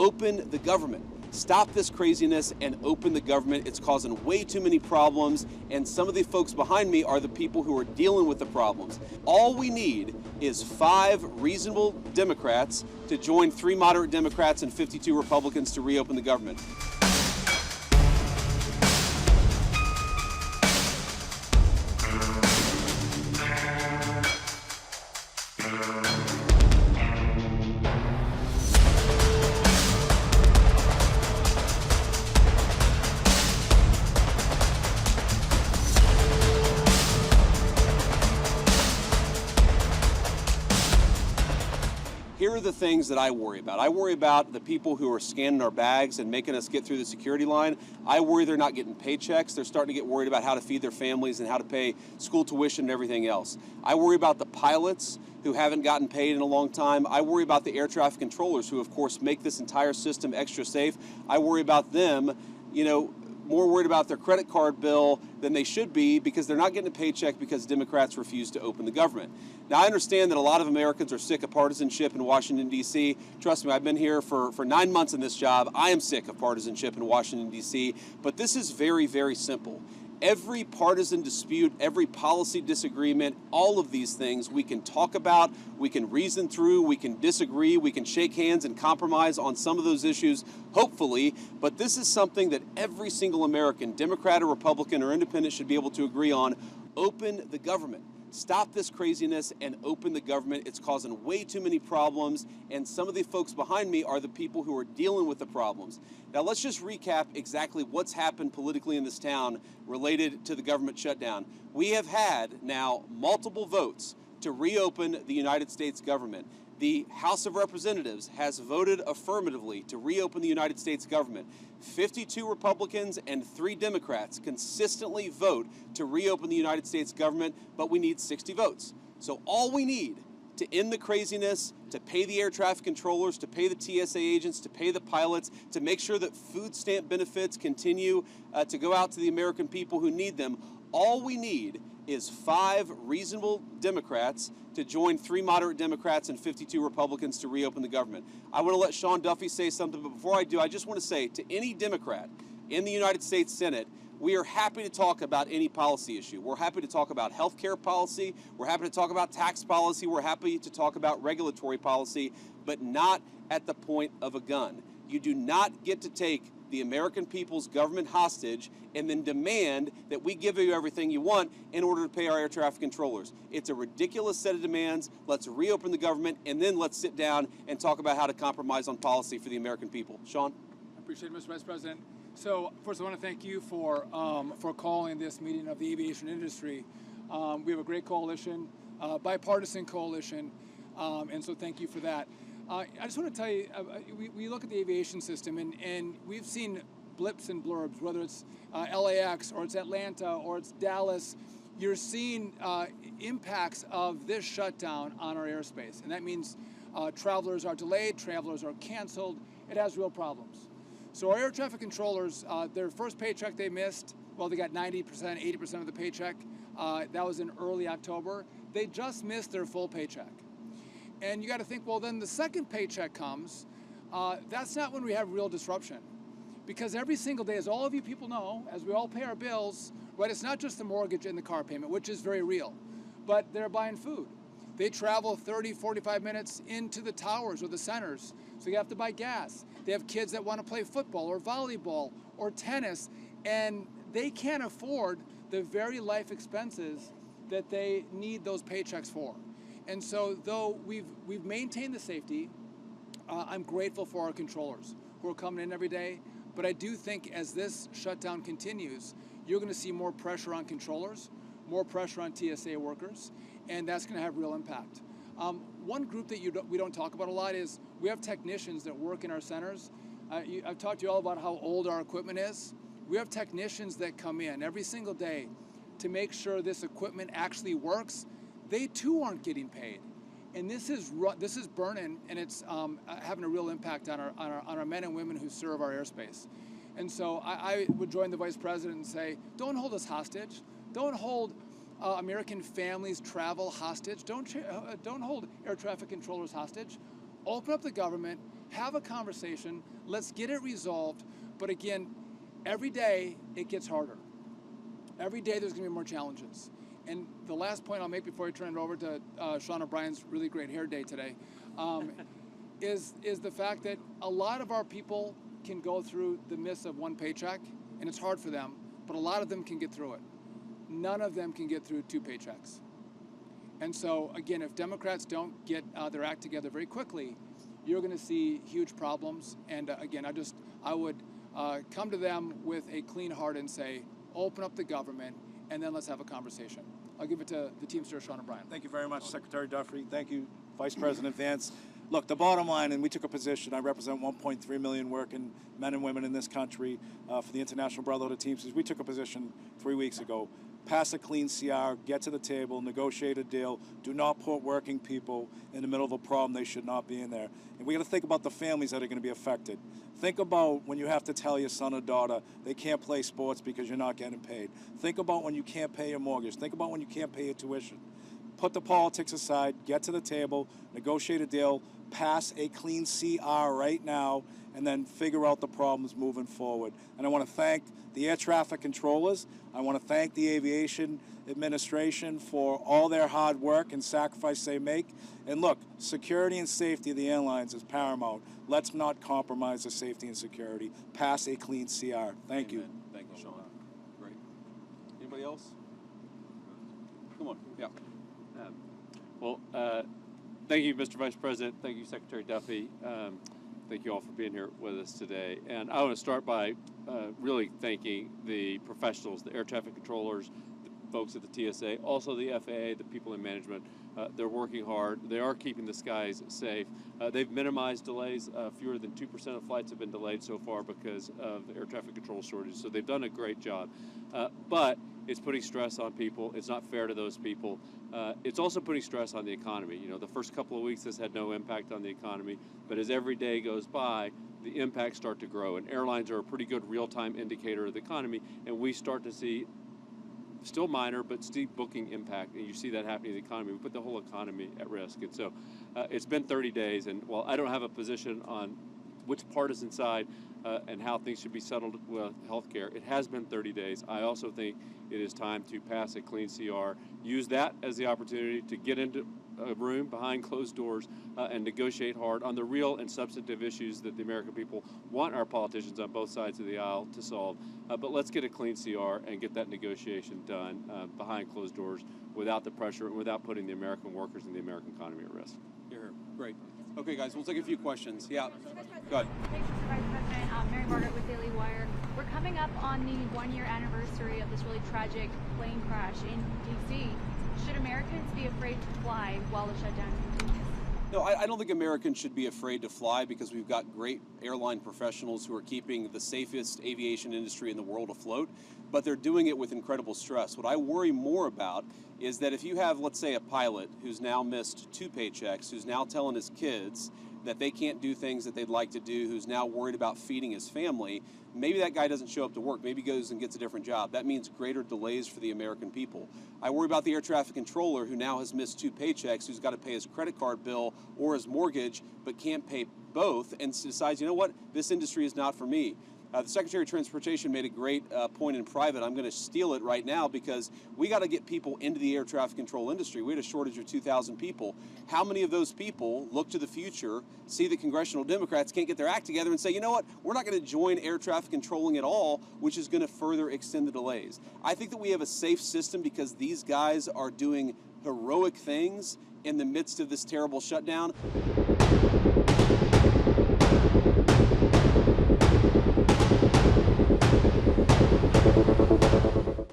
open the government. Stop this craziness and open the government. It's causing way too many problems, and some of the folks behind me are the people who are dealing with the problems. All we need is 5 reasonable Democrats to join 3 moderate Democrats and 52 Republicans to reopen the government. Here are the things that I worry about. I worry about the people who are scanning our bags and making us get through the security line. I worry they're not getting paychecks. They're starting to get worried about how to feed their families and how to pay school tuition and everything else. I worry about the pilots who haven't gotten paid in a long time. I worry about the air traffic controllers who, of course, make this entire system extra safe. I worry about them, more worried about their credit card bill than they should be because they're not getting a paycheck because Democrats refuse to open the government. Now, I understand that a lot of Americans are sick of partisanship in Washington, D.C. Trust me, I've been here for 9 months in this job. I am sick of partisanship in Washington, D.C., but this is very, very simple. Every partisan dispute, every policy disagreement, all of these things we can talk about, we can reason through, we can disagree, we can shake hands and compromise on some of those issues, hopefully, but this is something that every single American, Democrat or Republican or Independent, should be able to agree on. Open the government. Stop this craziness and open the government. It's causing way too many problems, and some of the folks behind me are the people who are dealing with the problems. Now, let's just recap exactly what's happened politically in this town related to the government shutdown. We have had now multiple votes to reopen the United States government. The House of Representatives has voted affirmatively to reopen the United States government. 52 Republicans and 3 Democrats consistently vote to reopen the United States government, but we need 60 votes. So all we need to end the craziness, to pay the air traffic controllers, to pay the TSA agents, to pay the pilots, to make sure that food stamp benefits continue to go out to the American people who need them, all we need is 5 reasonable Democrats to join 3 moderate Democrats and 52 Republicans to reopen the government. I want to let Sean Duffy say something, but before I do, I just want to say to any Democrat in the United States Senate, we are happy to talk about any policy issue. We're happy to talk about health care policy. We're happy to talk about tax policy. We're happy to talk about regulatory policy, but not at the point of a gun. You do not get to take the American people's government hostage and then demand that we give you everything you want in order to pay our air traffic controllers. It's a ridiculous set of demands. Let's reopen the government, and then let's sit down and talk about how to compromise on policy for the American people. Sean? I appreciate it, Mr. Vice President. So first, I want to thank you for calling this meeting of the aviation industry. We have a great coalition, bipartisan coalition, and so thank you for that. I just want to tell you, we look at the aviation system, and we've seen blips and blurbs, whether it's LAX or it's Atlanta or it's Dallas. You're seeing impacts of this shutdown on our airspace, and that means travelers are delayed, travelers are canceled. It has real problems. So our air traffic controllers, their first paycheck they missed, well, they got 90%, 80% of the paycheck. That was in early October. They just missed their full paycheck. And you got to think, well, then the second paycheck comes. That's not when we have real disruption. Because every single day, as all of you people know, as we all pay our bills, right, it's not just the mortgage and the car payment, which is very real, but they're buying food. They travel 30, 45 minutes into the towers or the centers, so you have to buy gas. They have kids that want to play football or volleyball or tennis, and they can't afford the very life expenses that they need those paychecks for. And so though we've maintained the safety, I'm grateful for our controllers who are coming in every day, but I do think as this shutdown continues, you're going to see more pressure on controllers, more pressure on TSA workers, and that's going to have real impact. One group that we don't talk about a lot is we have technicians that work in our centers. I've talked to you all about how old our equipment is. We have technicians that come in every single day to make sure this equipment actually works. They too aren't getting paid, and this is burning, and it's having a real impact on our men and women who serve our airspace. And so I would join the Vice President and say, don't hold us hostage. Don't hold American families' travel hostage. Don't hold air traffic controllers hostage. Open up the government, have a conversation, let's get it resolved. But again, every day it gets harder. Every day there's gonna be more challenges. And the last point I'll make before I turn it over to Sean O'Brien's really great hair day today, is the fact that a lot of our people can go through the miss of one paycheck, and it's hard for them, but a lot of them can get through it. None of them can get through 2 paychecks. And so, again, if Democrats don't get their act together very quickly, you're going to see huge problems. And again, I would come to them with a clean heart and say, open up the government, and then let's have a conversation. I'll give it to the Teamster, Sean O'Brien. Thank you very much, Secretary Duffy. Thank you, Vice President Vance. Look, the bottom line, and we took a position, I represent 1.3 million working men and women in this country for the International Brotherhood of Teamsters. We took a position 3 weeks ago. Pass a clean CR, get to the table, negotiate a deal. Do not put working people in the middle of a problem they should not be in there. And we got to think about the families that are going to be affected. Think about when you have to tell your son or daughter they can't play sports because you're not getting paid. Think about when you can't pay your mortgage. Think about when you can't pay your tuition. Put the politics aside, get to the table, negotiate a deal, pass a clean CR right now, and then figure out the problems moving forward. And I want to thank the air traffic controllers. I want to thank the Aviation Administration for all their hard work and sacrifice they make. And look, security and safety of the airlines is paramount. Let's not compromise the safety and security. Pass a clean CR. Thank you. Thank you, Sean. Great. Anybody else? Come on. Yeah. Thank you, Mr. Vice President. Thank you, Secretary Duffy. Thank you all for being here with us today. And I want to start by really thanking the professionals, the air traffic controllers, the folks at the TSA, also the FAA, the people in management. They're working hard. They are keeping the skies safe. They've minimized delays. Fewer than 2% of flights have been delayed so far because of the air traffic control shortages. So they've done a great job. But it's putting stress on people. It's not fair to those people. It's also putting stress on the economy. You know, the first couple of weeks this had no impact on the economy, but as every day goes by, the impacts start to grow. And airlines are a pretty good real-time indicator of the economy, and we start to see still minor, but steep booking impact, and you see that happening in the economy. We put the whole economy at risk. And so it's been 30 days, and while I don't have a position on which partisan side and how things should be settled with healthcare, it has been 30 days. I also think it is time to pass a clean CR, use that as the opportunity to get into a room behind closed doors and negotiate hard on the real and substantive issues that the American people want our politicians on both sides of the aisle to solve. But let's get a clean CR and get that negotiation done behind closed doors without the pressure and without putting the American workers and the American economy at risk. You're here. Great. Okay, guys, we'll take a few questions. Yeah. Go ahead. Thanks, Mr. Vice President. Mary Margaret with Daily Wire. We're coming up on the 1-year anniversary of this really tragic plane crash in D.C. Should Americans be afraid to fly while the shutdown continues? No, I don't think Americans should be afraid to fly because we've got great airline professionals who are keeping the safest aviation industry in the world afloat, but they're doing it with incredible stress. What I worry more about is that if you have, let's say, a pilot who's now missed 2 paychecks, who's now telling his kids that they can't do things that they'd like to do, who's now worried about feeding his family, maybe that guy doesn't show up to work, maybe he goes and gets a different job. That means greater delays for the American people. I worry about the air traffic controller who now has missed 2 paychecks, who's got to pay his credit card bill or his mortgage, but can't pay both, and decides, you know what, this industry is not for me. The Secretary of Transportation made a great point in private. I'm going to steal it right now because we got to get people into the air traffic control industry. We had a shortage of 2,000 people. How many of those people look to the future, see the congressional Democrats can't get their act together and say, you know what, we're not going to join air traffic controlling at all, which is going to further extend the delays. I think that we have a safe system because these guys are doing heroic things in the midst of this terrible shutdown.